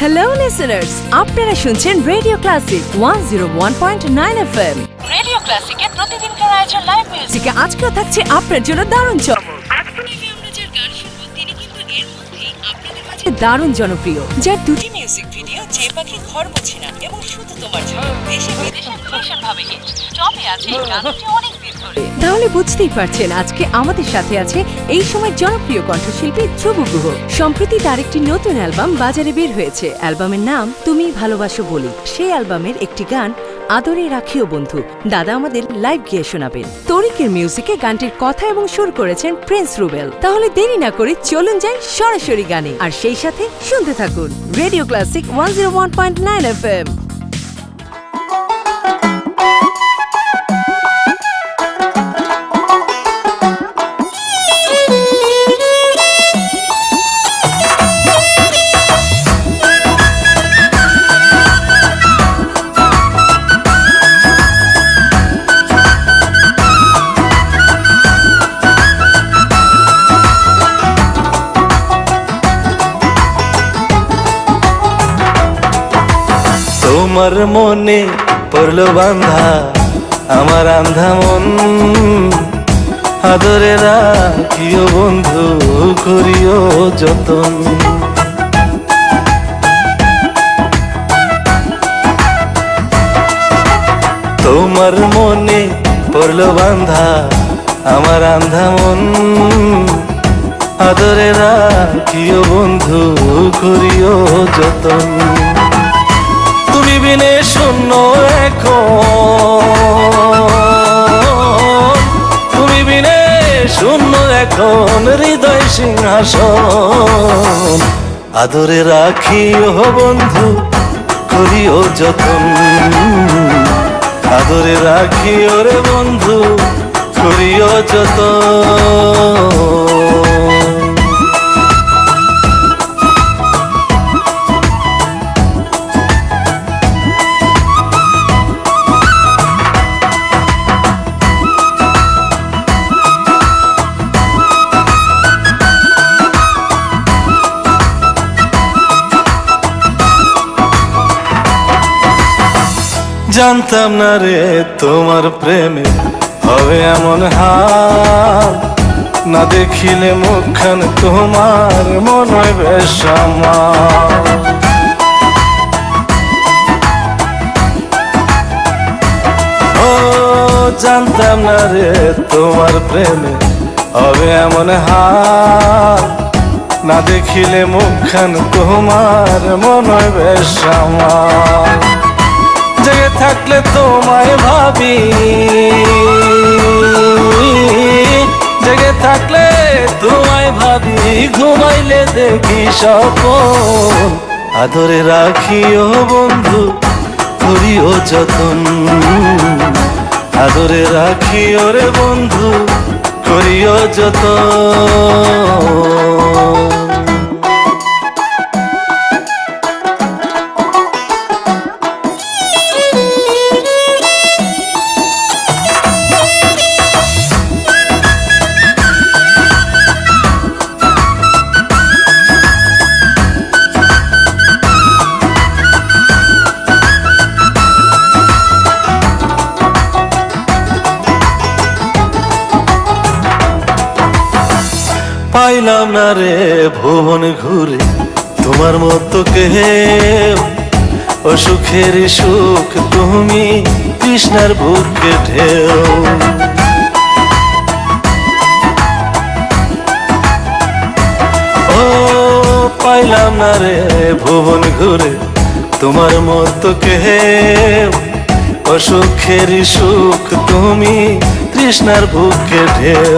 Hello listeners, আপনারা শুনছেন radio classic 101.9 FM। Radio ক্লাসিকের প্রতিদিনকার আয়োজন লাইভ মিউজিকে আজকেও থাকছে আপনার জন্য দারুণ চমক। আমরা যে গান শুনবো তিনি কিন্তু এর মধ্যেই আপনাদের মাঝে দারুণ জনপ্রিয়, যার দুটি মিউজিক ভিডিও যে পাখি ঘর মোছে না এবং শুধু তোমার জন্য দেশে বিদেশে ভীষণ ভাবে হিট টপে আছে এই গানটি অনেক দিন ধরে। তাহলে বুঝতেই পারছেন আজকে আমাদের সাথে আছে এই সময় জনপ্রিয় কণ্ঠশিল্পী ধ্রুব গুহ। সম্প্রতি তার একটি নতুন অ্যালবাম বাজারে বের হয়েছে। অ্যালবামের নাম তুমি ভালোবাসো বলি। সেই অ্যালবামের একটি গান আদরে রাখিও বন্ধু দাদা আমাদের লাইভ গিয়ে শোনাবেন। তরিকের মিউজিকে গানটির কথা এবং সুর করেছেন প্রিন্স রুবেল। তাহলে দেরি না করে চলুন যাই সরাসরি গানে, আর সেই সাথে শুনতে থাকুন রেডিও ক্লাসিক 101.9 FM। তোমার মনে পড়লো বান্ধা আমার আন্ধা মন, আদরে রাখিও বন্ধু করিও যতন। তোমার মনে পড়লো বান্ধা আমার আন্ধা মন, আদরে রাখিও বন্ধু করিও যতন। তুমি বিনে শূন্য এখন, তুমি বিনে শূন্য এখন হৃদয় সিংহাসন, আদরে রাখিও বন্ধু করিও যতন, আদরে রাখিও রে বন্ধু করিও যতন। জানতাম না রে তোমার প্রেমে হবে এমন হাল, না দেখিলে মুখখান তোমার মন হয় বেশ আমার। ও জানতাম না রে তোমার প্রেমে হবে এমন হাল, না দেখিলে মুখখান তোমার মন হয় বেশ আমার। জেগে থাকলে তোমায় ভাবি, জেগে থাকলে তোমায় ভাবি, ঘুমাইলে দেখি স্বপ্ন, আদরে রাখিও বন্ধু করিও যতন, আদরে রাখিও রে বন্ধু করিও যতন। পাইলাম না রে ভুবন ঘুরে তোমার মতো কেউ, ও সুখের সুখ তুমি কৃষ্ণার বুকে ঢেউ। ও পাইলাম না রে ভুবন ঘুরে তোমার মতো কেউ, ও সুখের সুখ তুমি কৃষ্ণার বুকে ঢেউ।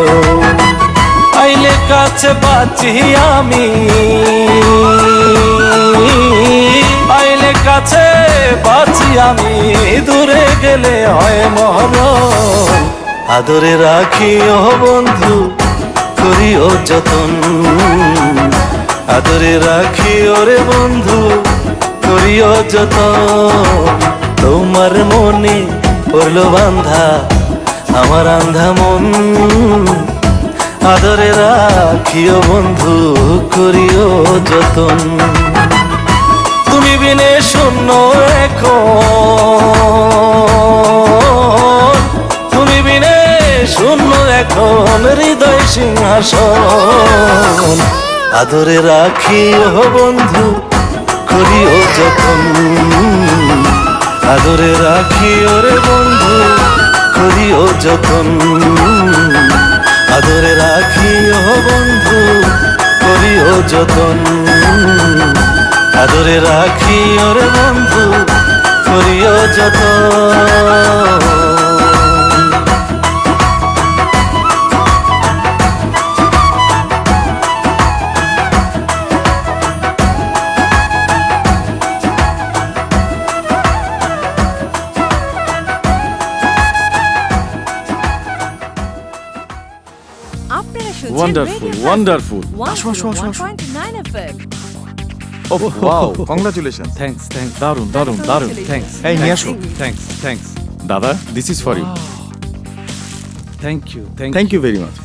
আইলে কাছে বাঁচি আমি, আইলে কাছে বাঁচি আমি, দূরে গেলে হয় মরণ, আদরে রাখিও বন্ধু করিও যতন, আদরে রাখিও রে বন্ধু করিও যতন। তোমার মনে পড়লো বান্ধা আমার আন্ধা মন, আদরে রাখিও বন্ধু করিও যতন। বিনে শূন্য এখন, তুমি বিনে শূন্য এখন হৃদয় সিংহাসন। আদরে রাখি ও বন্ধু করিও যতন, আদরে রাখি ওরে বন্ধু করিও যতন, আদরে রাখি ও বন্ধু করিও যতন, আদরে রাখি ওরে বন্ধু করিও যতন। আপনারা শুনছেন Wonderful, Radio wonderful. Plus আসো, আসো, আসো, আসো। 101.9 FM Oh, wow, congratulations. Thanks thanks দারুন, দারুন, দারুন। থ্যাঙ্কস এই নিয়ে আসো। থ্যাঙ্কস থ্যাঙ্কস দাদা, this is for you. Thank you thank you very much.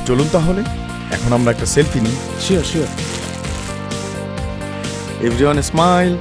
চলুন তাহলে এখন আমরা একটা সেলফি নিই। Sure sure everyone smile.